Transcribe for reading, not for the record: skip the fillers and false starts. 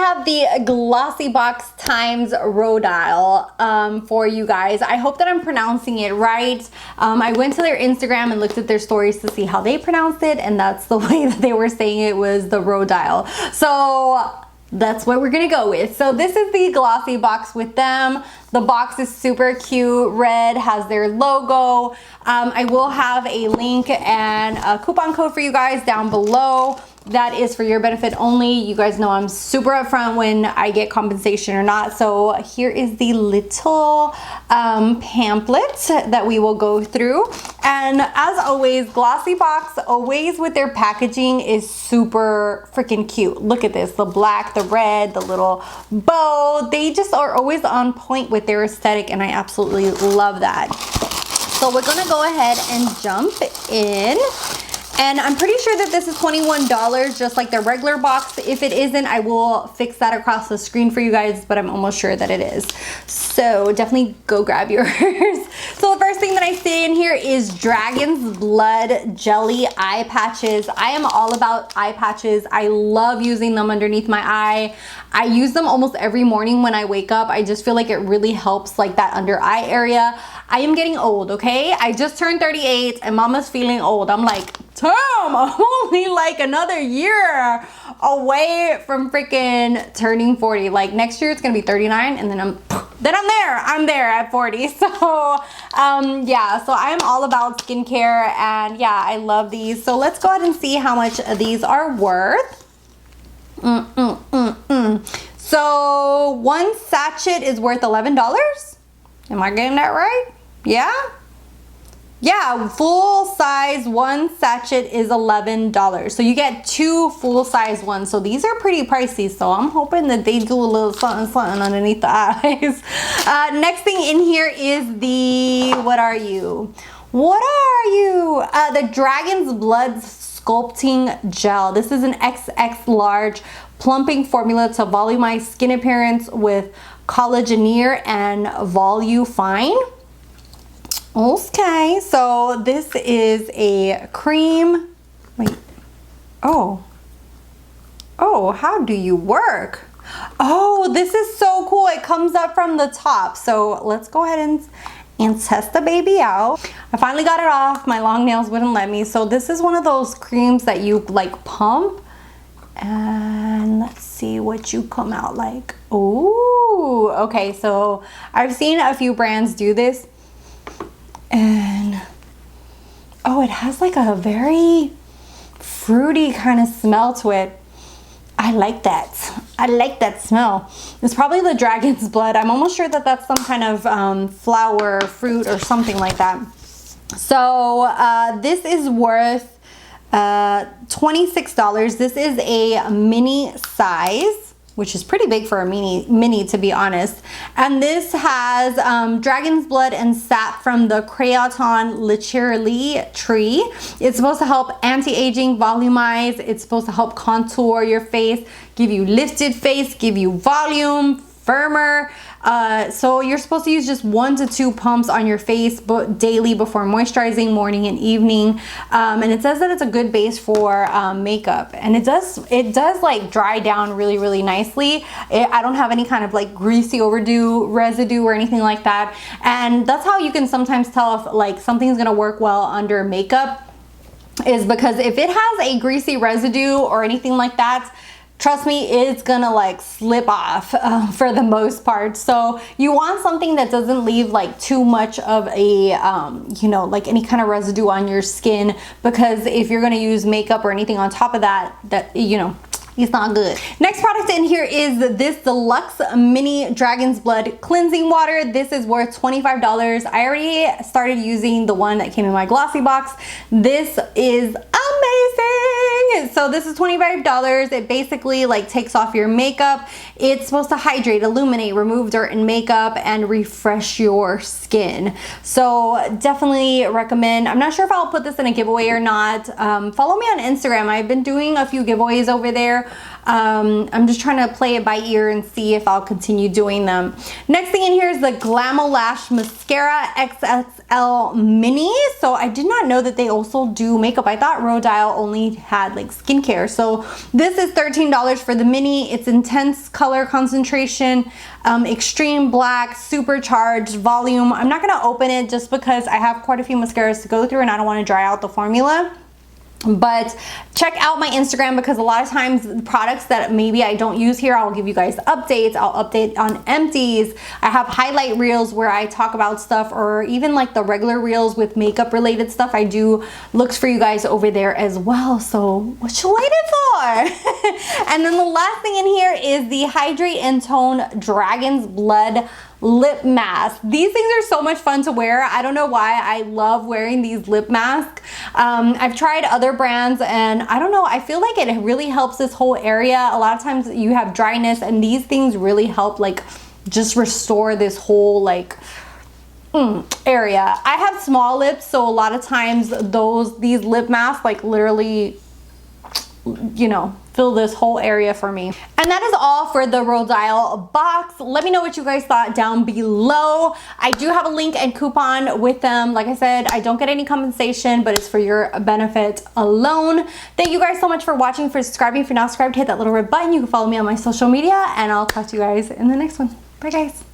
have the Glossybox times Rodial for you guys. I hope that I'm pronouncing it right. I went to their Instagram and looked at their stories to see how they pronounced it, and that's the way that they were saying it was the Rodial. So that's what we're gonna go with. So this is the Glossybox with them. The box is super cute, red, has their logo. I will have a link and a coupon code for you guys down below. That is for your benefit only. You guys know I'm super upfront when I get compensation or not. So here is the little pamphlet that we will go through. And as always, Glossybox, always with their packaging, is super freaking cute. Look at this, the black, the red, the little bow. They just are always on point with their aesthetic, and I absolutely love that. So we're gonna go ahead and jump in. And I'm pretty sure that this is $21, just like their regular box. If it isn't, I will fix that across the screen for you guys, but I'm almost sure that it is. So definitely go grab yours. So the first thing that I see in here is Dragon's Blood Jelly Eye Patches. I am all about eye patches. I love using them underneath my eye. I use them almost every morning when I wake up. I just feel like it really helps like that under eye area. I am getting old, okay? I just turned 38 and mama's feeling old. I'm like, Tom, I'm only like another year away from freaking turning 40. Like next year it's gonna be 39 and then I'm there at 40. So yeah, so I'm all about skincare, and yeah, I love these. So let's go ahead and see how much these are worth. So one sachet is worth $11. Am I getting that right? Yeah? Yeah, full size one sachet is $11. So you get two full size ones. So these are pretty pricey. So I'm hoping that they do a little something underneath the eyes. Next thing in here is the, what are you? The Dragon's Blood Sculpting Gel. This is an XX large plumping formula to volumize skin appearance with collagenere and Volufine. Okay, so this is a cream. Wait. Oh, how do you work? Oh, this is so cool. It comes up from the top. So let's go ahead and test the baby out. I finally got it off. My long nails wouldn't let me. So this is one of those creams that you like pump. And let's see what you come out like. Ooh, okay, so I've seen a few brands do this. And oh, it has like a very fruity kind of smell to it. I like that. I like that smell. It's probably the Dragon's Blood. I'm almost sure that that's some kind of flower, fruit, or something like that. So this is worth $26. This is a mini size, which is pretty big for a mini to be honest. And this has Dragon's Blood and sap from the Creaton Lechirly tree. It's supposed to help anti-aging, volumize. It's supposed to help contour your face, give you lifted face, give you volume, firmer. So you're supposed to use just 1 to 2 pumps on your face daily before moisturizing, morning and evening. And it says that it's a good base for makeup, and it does like dry down really, really nicely. I don't have any kind of like greasy overdue residue or anything like that. And that's how you can sometimes tell if like something's gonna work well under makeup, is because if it has a greasy residue or anything like that, trust me, it's gonna like slip off for the most part. So you want something that doesn't leave like too much of a, you know, like any kind of residue on your skin, because if you're gonna use makeup or anything on top of that, you know, it's not good. Next product in here is this Deluxe Mini Dragon's Blood Cleansing Water. This is worth $25. I already started using the one that came in my Glossybox. This is amazing. So this is $25. It basically like takes off your makeup. It's supposed to hydrate, illuminate, remove dirt and makeup, and refresh your skin. So definitely recommend. I'm not sure if I'll put this in a giveaway or not. Follow me on Instagram. I've been doing a few giveaways over there. I'm just trying to play it by ear and see if I'll continue doing them. Next thing in here is the Glamo Lash Mascara XXL Mini. So I did not know that they also do makeup. I thought Rodial only had like skincare. So this is $13 for the mini. It's intense color concentration, extreme black, supercharged volume. I'm not gonna open it just because I have quite a few mascaras to go through and I don't want to dry out the formula. But check out my Instagram, because a lot of times the products that maybe I don't use here, I'll give you guys updates. I'll update on empties. I have highlight reels where I talk about stuff, or even like the regular reels with makeup related stuff. I do looks for you guys over there as well. So what you waiting for? And then the last thing in here is the Hydrate and Tone Dragon's Blood lip mask. These things are so much fun to wear. I don't know why I love wearing these lip masks. I've tried other brands and I don't know, I feel like it really helps this whole area. A lot of times you have dryness and these things really help like just restore this whole like area. I have small lips, so a lot of times these lip masks like literally, you know, fill this whole area for me. And that is all for the Rodial box. Let me know what you guys thought down below. I do have a link and coupon with them. Like I said, I don't get any compensation, but it's for your benefit alone. Thank you guys so much for watching, for subscribing. If you're not subscribed, hit that little red button. You can follow me on my social media, and I'll talk to you guys in the next one. Bye guys.